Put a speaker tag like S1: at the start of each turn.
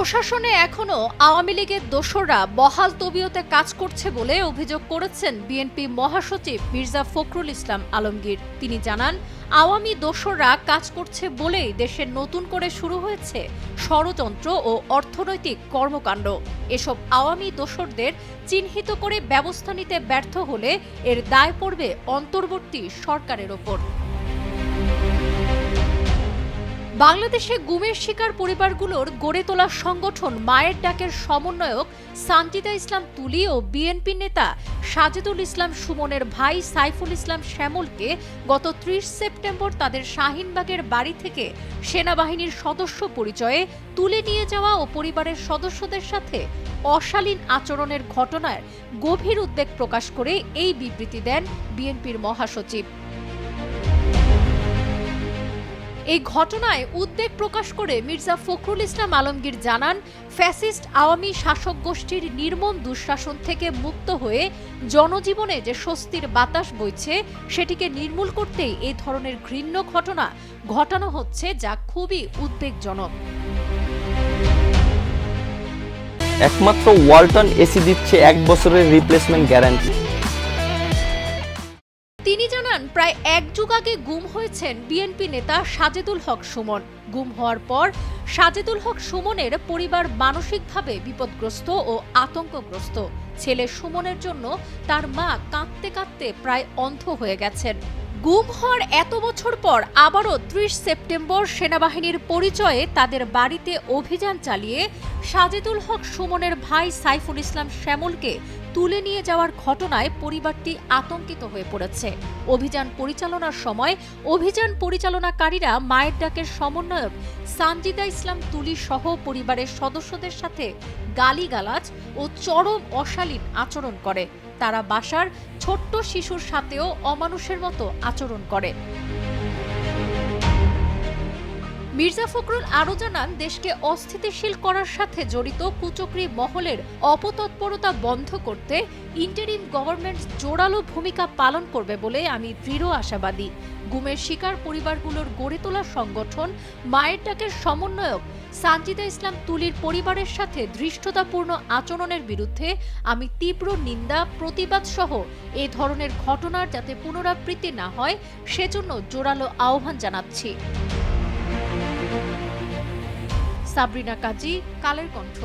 S1: প্রশাসনে এখনো আওয়ামী লীগের দোসররা বহাল তবিয়তে কাজ করছে বলে অভিযোগ করেছেন বিএনপি মহাসচিব মির্জা ফখরুল ইসলাম আলমগীর। তিনি জানান, আওয়ামী দোসররা কাজ করছে বলেই দেশে নতুন করে শুরু হয়েছে ষড়যন্ত্র ও অর্থনৈতিক কর্মকাণ্ড। এসব আওয়ামী দোসরদের চিহ্নিত করে ব্যবস্থা নিতে ব্যর্থ হলে এর দায় পড়বে অন্তর্বর্তী সরকারের ওপর। বাংলাদেশে গুমের শিকার পরিবারগুলোর গড়ে তোলা সংগঠন মায়ের ডাকের সমন্বয়ক সানজিদা ইসলাম তুলি ও বিএনপি নেতা সাজেদুল ইসলাম সুমনের ভাই সাইফুল ইসলাম শ্যামলকে গত ৩০ সেপ্টেম্বর তাদের শাহিনবাগের বাড়ি থেকে সেনাবাহিনীর সদস্য পরিচয়ে তুলে নিয়ে যাওয়া ও পরিবারের সদস্যদের সাথে অশালীন আচরণের ঘটনায় গভীর উদ্বেগ প্রকাশ করে এই বিবৃতি দেন বিএনপির মহাসচিব। এই ঘটনায় উদ্বেগ প্রকাশ করে মির্জা ফখরুল ইসলাম আলমগীর জানান, ফ্যাসিস্ট আওয়ামী শাসক গোষ্ঠীর নির্মম দুঃশাসন থেকে মুক্ত হয়ে জনজীবনে যে স্বস্তির বাতাস বইছে সেটিকে নির্মূল করতেই এই ধরনের ঘৃণ্য ঘটনা ঘটানো হচ্ছে, যা খুবই উদ্বেগজনক।
S2: একমাত্র ওয়ালটন এসি দিচ্ছে 1 বছরের রিপ্লেসমেন্ট গ্যারান্টি।
S1: তিনি জানান, প্রায় 1 যুগ আগে গুম হয়েছেন বিএনপি নেতা সাজেদুল হক সুমন। গুম হওয়ার পর সাজেদুল হক সুমনের পরিবার মানসিকভাবে বিপদগ্রস্ত ও আতঙ্কগ্রস্ত। ছেলে সুমনের জন্য তার মা কাঁদতে কাঁদতে প্রায় অন্ধ হয়ে গেছেন। গুম হওয়ার এত বছর পর আবারও ৩০ সেপ্টেম্বর সেনাবাহিনীর পরিচয়ে তাদের বাড়িতে অভিযান চালিয়ে সাজেদুল হক সুমনের ভাই সাইফুল ইসলাম শ্যামলকে তুলে নিয়ে যাওয়ার ঘটনায় পরিবারটি আতঙ্কিত হয়ে পড়েছে। অভিযান পরিচালনার সময় অভিযান পরিচালনাকারীরা মায়ের ডাকের সমন্বয়ক সানজিদা ইসলাম তুলি সহ পরিবারের সদস্যদের সাথে গালিগালাজ ও চরম অশালীন আচরণ করে। তারা বাসার ছোট্ট শিশুর সাথেও অমানুষের মতো আচরণ করে। মির্জা ফখরুল আরও জানান, দেশকে অস্থিতিশীল করার সাথে জড়িত কুচক্রী মহলের অপতৎপরতা বন্ধ করতে ইন্টারিম গভর্নমেন্ট জোরালো ভূমিকা পালন করবে বলে আমি দৃঢ় আশাবাদী। গুমের শিকার পরিবারগুলোর গড়ে তোলা সংগঠন মায়ের ডাকের সমন্বয়ক সানজিদা ইসলাম তুলির পরিবারের সাথে ধৃষ্টতাপূর্ণ আচরণের বিরুদ্ধে আমি তীব্র নিন্দা, প্রতিবাদ সহ এ ধরনের ঘটনার যাতে পুনরাবৃত্তি না হয় সেজন্য জোরালো আহ্বান জানাচ্ছি। সাবরিনা কাজী, কালের কণ্ঠ।